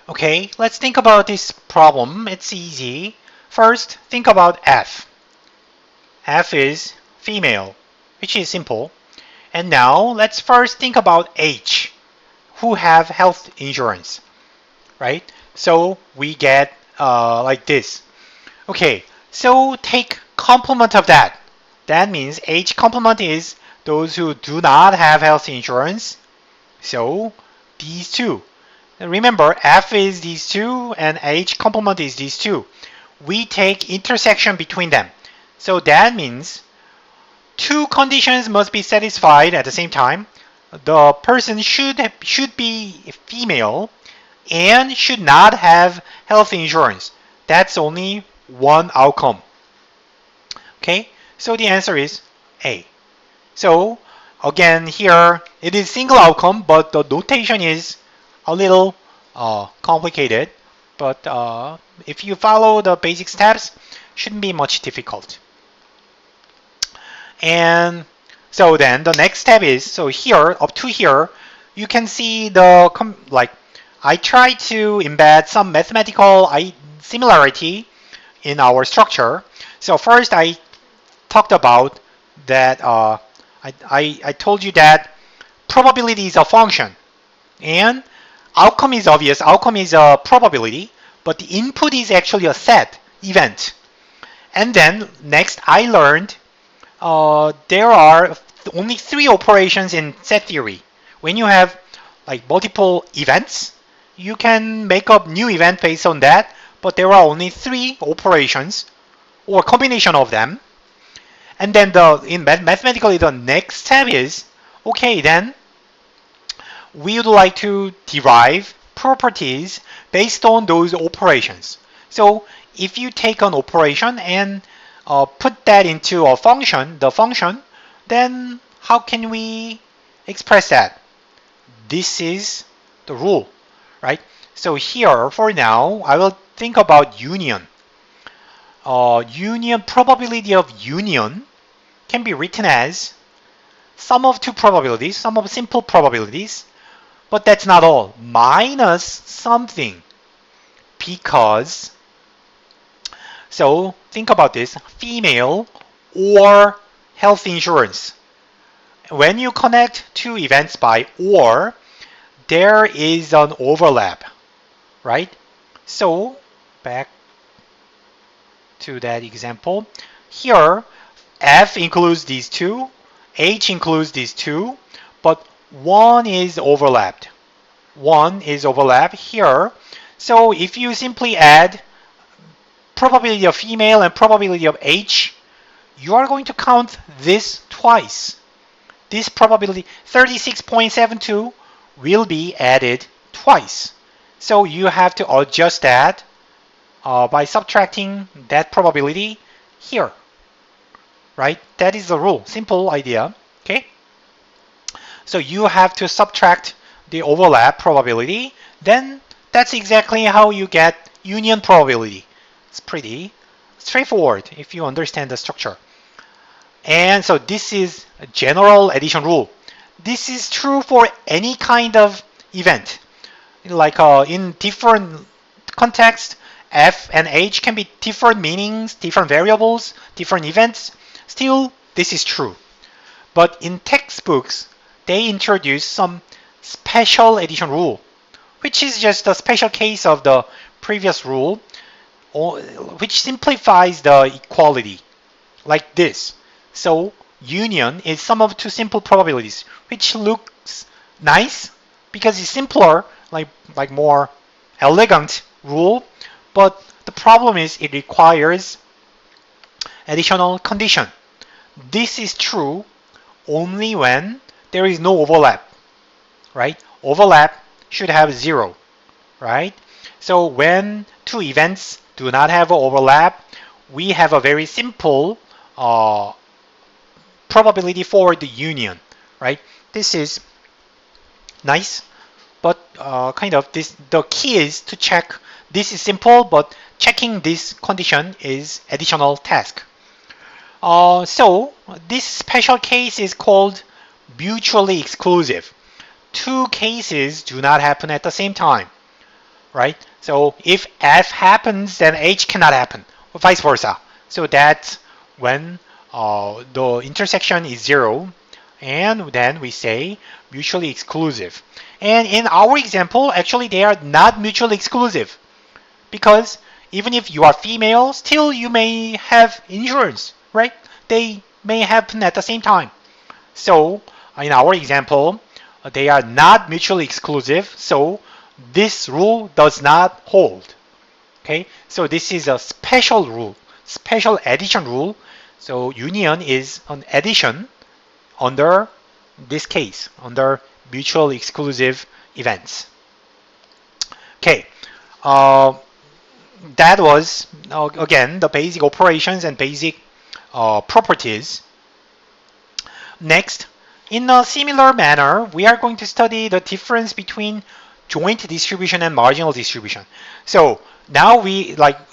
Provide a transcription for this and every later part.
Okay, let's think about this problem. It's easy. First, think about F. F is female, which is simple. And now let's first think about H, who have health insurance, right? So we get like this. Okay, so take complement of that. That means H complement is those who do not have health insurance. So these two. Remember, F is these two and H complement is these two. We take intersection between them. So that means two conditions must be satisfied at the same time. The person should be female and should not have health insurance. That's only one outcome. Okay, so the answer is A. So again, here it is single outcome, but the notation is a little complicated. But if you follow the basic steps, shouldn't be much difficult. And so then the next step is, so here up to here, you can see the I try to embed some mathematical similarity in our structure. So first I talked about that I told you that probability is a function and outcome is obvious. Outcome is a probability, but the input is actually a set event. And then next I learned there are only three operations in set theory. When you have like multiple events, you can make up new event based on that, but there are only three operations or combination of them. And then mathematically the next step is, okay, then we would like to derive properties based on those operations. So if you take an operation and put that into a function, then how can we express that? This is the rule, right? So here, for now, I will think about union. Probability of union can be written as sum of two probabilities, sum of simple probabilities, but that's not all. Minus something, because, so think about this, female or health insurance. When you connect two events by or, there is an overlap, right? So back to that example. Here, F includes these two, H includes these two, but one is overlapped. One is overlapped here. So if you simply add probability of female and probability of H, you are going to count this twice. This probability 36.72 will be added twice. So you have to adjust that by subtracting that probability here, right? That is the rule, simple idea, okay? So you have to subtract the overlap probability, then that's exactly how you get union probability. It's pretty straightforward if you understand the structure. And so this is a general addition rule. This is true for any kind of event. Like in different contexts, F and H can be different meanings, different variables, different events. Still, this is true. But in textbooks, they introduce some special addition rule, which is just a special case of the previous rule, which simplifies the equality, like this. So union is sum of two simple probabilities, which looks nice because it's simpler, like more elegant rule, but the problem is it requires additional condition. This is true only when there is no overlap, right? Overlap should have 0, right? So when two events do not have overlap, we have a very simple probability for the union, right? This is nice, but kind of this. The key is to check. This is simple, but checking this condition is additional task. So this special case is called mutually exclusive. Two cases do not happen at the same time. right? So if F happens, then H cannot happen, or vice versa. So that's when the intersection is 0, and then we say mutually exclusive. And in our example, actually they are not mutually exclusive, because even if you are female, still you may have insurance, right? They may happen at the same time. So in our example, they are not mutually exclusive, so this rule does not hold. Okay, so this is a special rule, special addition rule. So union is an addition under this case, under mutually exclusive events. Okay, uh, that was again the basic operations and basic properties. Next, in a similar manner, we are going to study the difference between joint distribution and marginal distribution. So now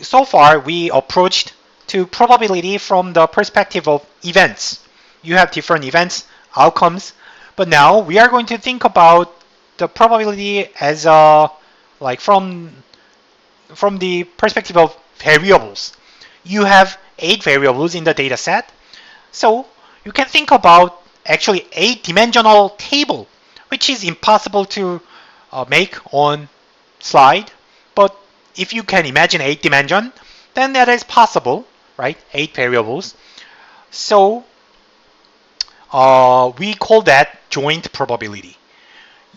so far we approached to probability from the perspective of events. You have different events, outcomes, but now we are going to think about the probability as from the perspective of variables. You have 8 variables in the data set, so you can think about actually 8-dimensional table, which is impossible to make on slide. But if you can imagine 8 dimension, then that is possible, right? 8 variables. So we call that joint probability.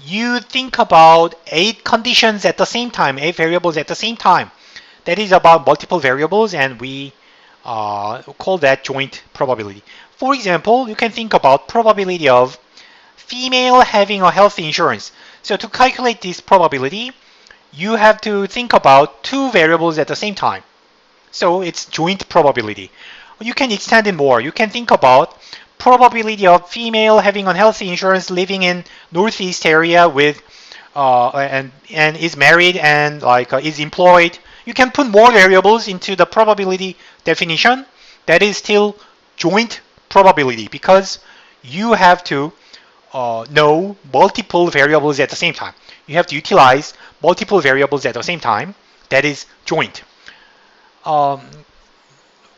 You think about 8 conditions at the same time, 8 variables at the same time. That is about multiple variables, and we call that joint probability. For example, you can think about probability of female having a health insurance. So to calculate this probability, you have to think about 2 variables at the same time. So it's joint probability. You can extend it more. You can think about probability of female having a health insurance living in northeast area with and is married and is employed. You can put more variables into the probability definition. That is still joint probability, because you have to know multiple variables at the same time. You have to utilize multiple variables at the same time. That is joint.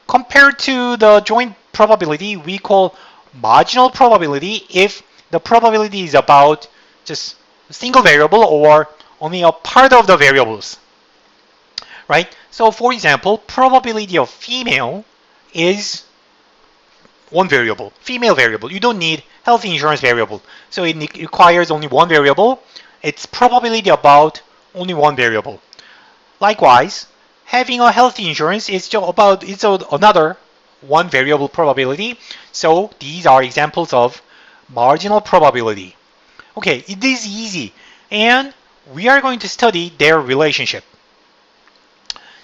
Compared to the joint probability, we call marginal probability if the probability is about just a single variable or only a part of the variables, right? So for example, probability of female is one variable, female variable. You don't need health insurance variable. So it requires only one variable. It's probability about only one variable. Likewise, having a health insurance is it's another one variable probability. So these are examples of marginal probability. Okay, it is easy, and we are going to study their relationship.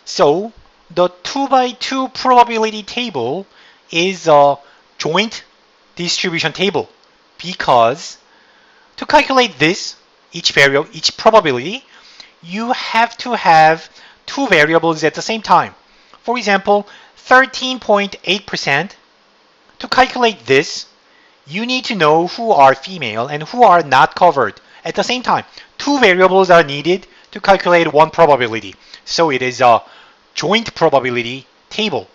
So the 2x2 probability table is a joint distribution table, because to calculate this, each probability, you have to have 2 variables at the same time. For example, 13.8%. To calculate this, you need to know who are female and who are not covered at the same time. 2 variables are needed to calculate one probability. So it is a joint probability table.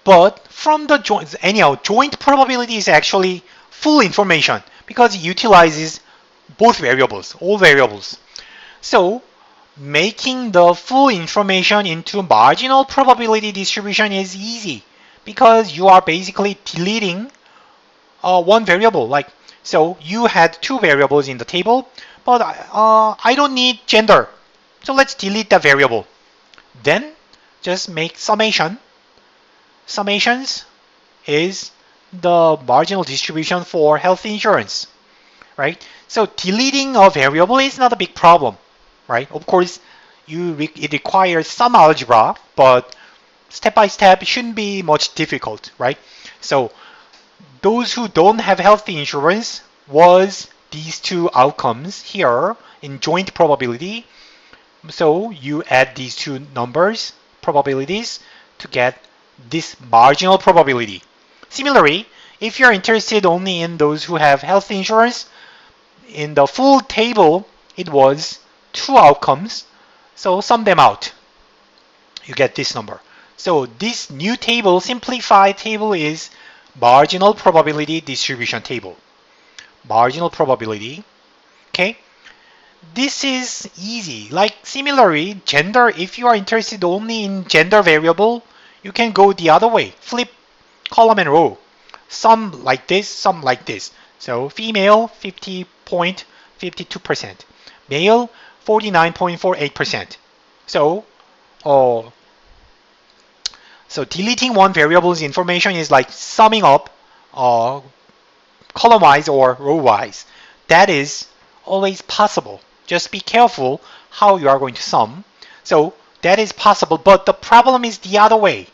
But from the joint probability is actually full information, because it utilizes both variables, all variables. So making the full information into marginal probability distribution is easy, because you are basically deleting one variable. So you had 2 variables in the table, but I don't need gender, so let's delete that variable. Then just make summation. Summations is the marginal distribution for health insurance, right? So deleting a variable is not a big problem, right? Of course, it requires some algebra, but step by step it shouldn't be much difficult, right? So those who don't have health insurance was these 2 outcomes here in joint probability. So you add these 2 numbers, probabilities, to get this marginal probability. Similarly, if you're interested only in those who have health insurance, in the full table, it was two outcomes. So sum them out. You get this number. So this new table, simplified table, is marginal probability distribution table. Marginal probability. Okay. This is easy. Like similarly, gender, if you are interested only in gender variable, you can go the other way. Flip column and row. Some like this, some like this. So female 50.52%, male 49.48%. So, oh, so deleting one variable's information is like summing up column-wise or row-wise. That is always possible. Just be careful how you are going to sum. So that is possible, but the problem is the other way.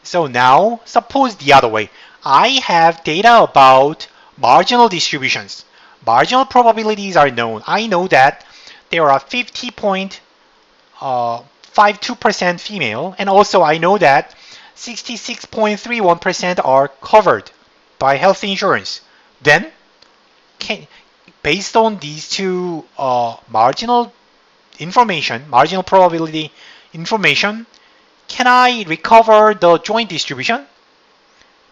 So now, suppose the other way. I have data about marginal distributions. Marginal probabilities are known. I know that there are 50.52% female, and also I know that 66.31% are covered by health insurance. Then, based on these two marginal probability information, can I recover the joint distribution?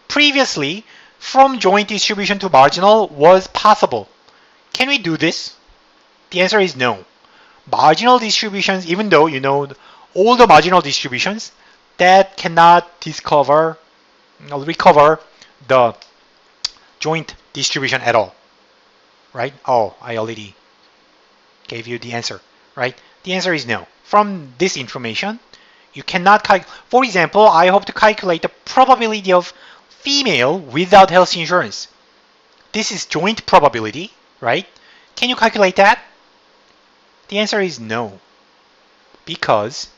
Previously, from joint distribution to marginal was possible. Can we do this? The answer is no. Marginal distributions, even though you know all the marginal distributions, that cannot recover the joint distribution at all. Right? Oh, I already gave you the answer. Right? The answer is no. From this information, you cannot calculate. For example, I hope to calculate the probability of female without health insurance. This is joint probability, right? Can you calculate that? The answer is no. Because,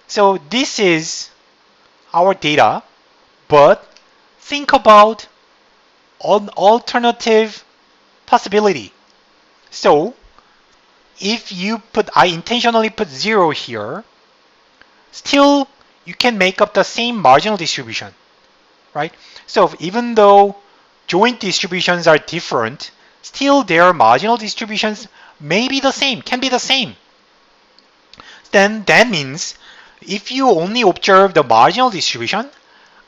so this is our data, but think about an alternative possibility. So, if you I intentionally put 0 here, still you can make up the same marginal distribution, right? So even though joint distributions are different, still their marginal distributions may be the same, can be the same. Then that means if you only observe the marginal distribution,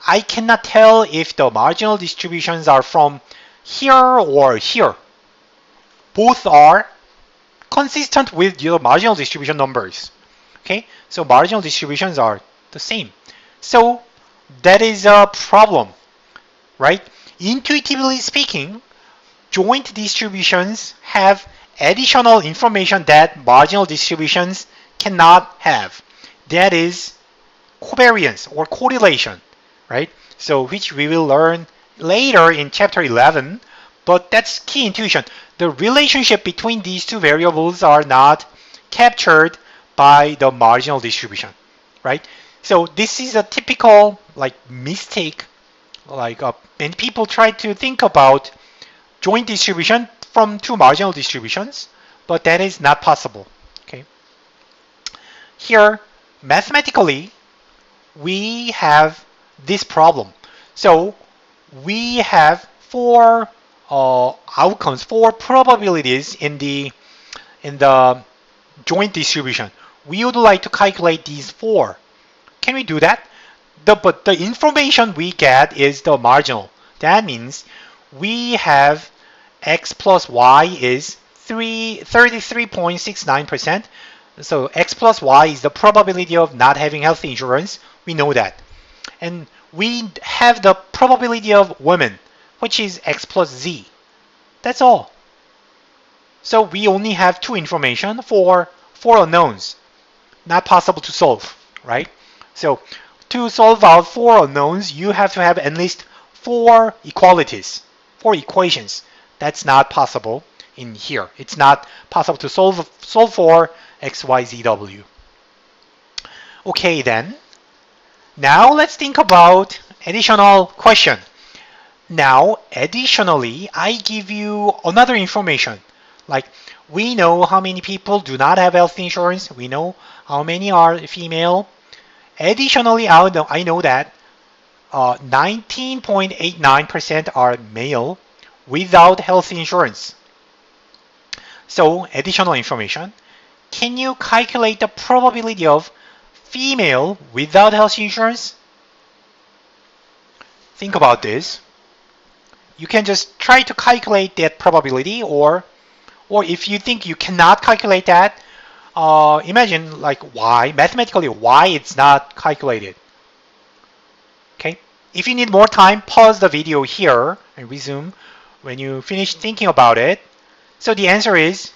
I cannot tell if the marginal distributions are from here or here. Both are consistent with your marginal distribution numbers. Okay, so marginal distributions are the same. So that is a problem, right? Intuitively speaking, joint distributions have additional information that marginal distributions cannot have. That is covariance or correlation, right? So which we will learn later in chapter 11, but that's key intuition. The relationship between these two variables are not captured by the marginal distribution, right? So this is a typical like mistake, like many people try to think about joint distribution from two marginal distributions, but that is not possible. Okay. Here, mathematically, we have this problem. So we have four outcomes, four probabilities in the joint distribution. We would like to calculate these four. Can we do that? But the information we get is the marginal. That means we have x plus y is 33.69%. So x plus y is the probability of not having health insurance. We know that. And we have the probability of women, which is x plus z. That's all. So we only have two information for four unknowns. Not possible to solve, right? So to solve out four unknowns, you have to have at least four equalities, four equations. That's not possible in here. It's not possible to solve for x, y, z, w. Okay then. Now let's think about additional question. Now, additionally, I give you another information. Like, we know how many people do not have health insurance. We know how many are female. Additionally, I know that 19.89% are male without health insurance. So, additional information. can you calculate the probability of female without health insurance? Think about this. You can just try to calculate that probability, or if you think you cannot calculate that, imagine like why, mathematically why it's not calculated. Okay? If you need more time, pause the video here and resume when you finish thinking about it. So the answer is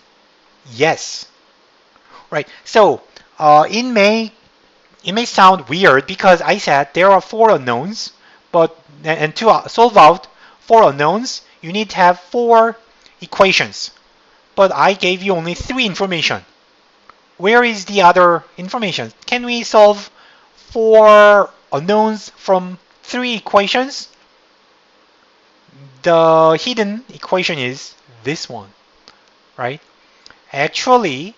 yes. Right? So it may sound weird because I said there are 4 unknowns, but and to solve out 4 unknowns, you need to have 4 equations. But I gave you only 3 information. Where is the other information? Can we solve 4 unknowns from 3 equations? The hidden equation is this one, right? Actually,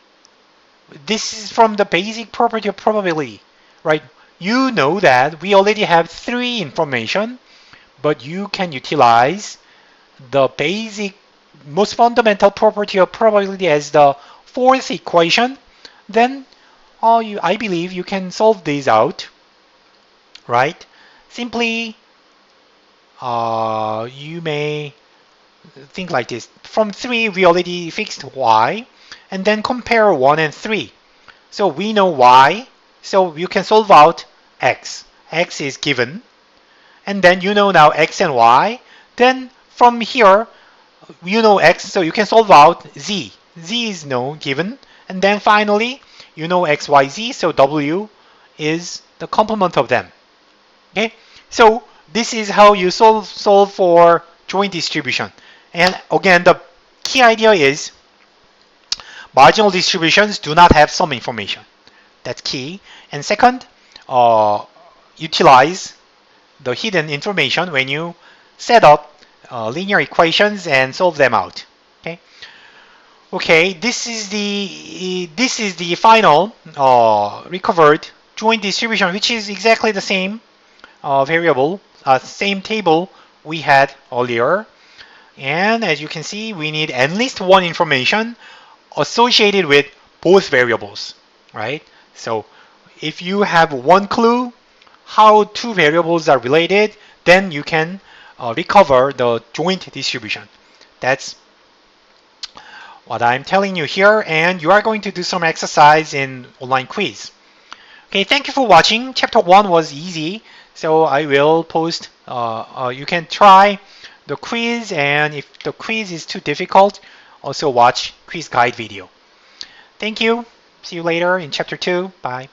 this is from the basic property of probability, right? You know that we already have 3 information, but you can utilize the basic, most fundamental property of probability as the 4th equation. Then I believe you can solve these out, right? Simply, you may think like this. From 3, we already fixed y, and then compare 1 and 3. So we know y, so you can solve out x. X is given, and then you know now x and y. Then from here, you know x, so you can solve out z. Z is known, given, and then finally, you know x, y, z, so w is the complement of them. Okay, so this is how you solve for joint distribution. And again, the key idea is marginal distributions do not have some information. That's key. And second, utilize the hidden information when you set up linear equations and solve them out. Okay. Okay. This is the final recovered joint distribution, which is exactly the same variable, same table we had earlier. And as you can see, we need at least 1 information associated with both variables, right? So if you have 1 clue how 2 variables are related, then you can recover the joint distribution. That's what I'm telling you here, and you are going to do some exercise in online quiz. Okay, thank you for watching. Chapter 1 was easy, so I will post, you can try the quiz, and if the quiz is too difficult, also watch quiz guide video. Thank you. See you later in chapter 2. Bye.